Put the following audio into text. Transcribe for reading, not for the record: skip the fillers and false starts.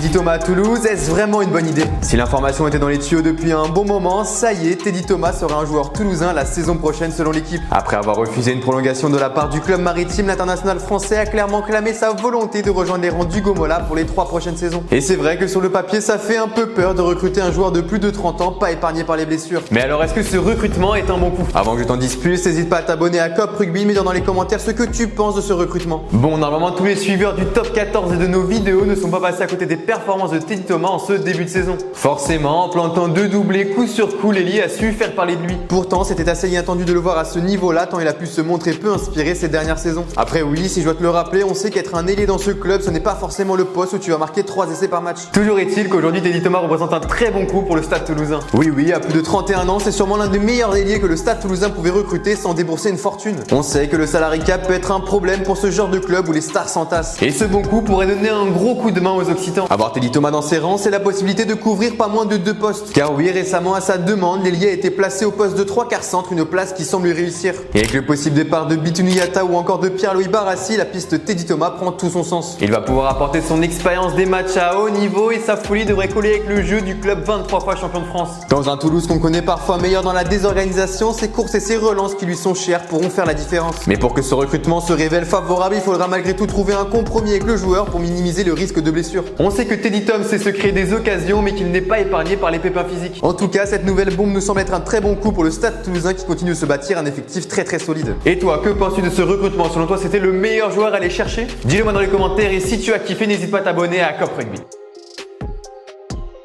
Teddy Thomas à Toulouse, est-ce vraiment une bonne idée? Si l'information était dans les tuyaux depuis un bon moment, ça y est, Teddy Thomas sera un joueur toulousain la saison prochaine selon l'équipe. Après avoir refusé une prolongation de la part du club maritime, l'international français a clairement clamé sa volonté de rejoindre les rangs d'Hugo Mola pour les 3 prochaines saisons. Et c'est vrai que sur le papier, ça fait un peu peur de recruter un joueur de plus de 30 ans, pas épargné par les blessures. Mais alors, est-ce que ce recrutement est un bon coup? Avant que je t'en dise plus, n'hésite pas à t'abonner à Cop Rugby, mais dire dans les commentaires ce que tu penses de ce recrutement. Bon, normalement, tous les suiveurs du top 14 et de nos vidéos ne sont pas passés à côté des performances de Teddy Thomas en ce début de saison. Forcément, en plantant 2 doublés coup sur coup, Lely a su faire parler de lui. Pourtant, c'était assez inattendu de le voir à ce niveau-là, tant il a pu se montrer peu inspiré ces dernières saisons. Après oui, si je dois te le rappeler, on sait qu'être un ailier dans ce club, ce n'est pas forcément le poste où tu vas marquer 3 essais par match. Toujours est-il qu'aujourd'hui, Teddy Thomas représente un très bon coup pour le Stade Toulousain. Oui, à plus de 31 ans, c'est sûrement l'un des meilleurs ailiers que le Stade Toulousain pouvait recruter sans débourser une fortune. On sait que le salary cap peut être un problème pour ce genre de club où les stars s'entassent. Et ce bon coup pourrait donner un gros coup de main aux Occitans. Avoir Teddy Thomas dans ses rangs, c'est la possibilité de couvrir pas moins de 2 postes. Car oui, récemment à sa demande, l'ailier a été placé au poste de 3 quarts centre, une place qui semble lui réussir. Et avec le possible départ de Bitouni Yata ou encore de Pierre-Louis Barassi, la piste Teddy Thomas prend tout son sens. Il va pouvoir apporter son expérience des matchs à haut niveau et sa folie devrait coller avec le jeu du club 23 fois champion de France. Dans un Toulouse qu'on connaît parfois meilleur dans la désorganisation, ses courses et ses relances qui lui sont chères pourront faire la différence. Mais pour que ce recrutement se révèle favorable, il faudra malgré tout trouver un compromis avec le joueur pour minimiser le risque de blessure. On sait que Teddy Tom sait se créer des occasions mais qu'il n'est pas épargné par les pépins physiques. En tout cas, cette nouvelle bombe nous semble être un très bon coup pour le Stade Toulousain qui continue de se bâtir un effectif très solide. Et toi, que penses-tu de ce recrutement? Selon toi, c'était le meilleur joueur à aller chercher? Dis-le moi dans les commentaires et si tu as kiffé, n'hésite pas à t'abonner à Cop Rugby.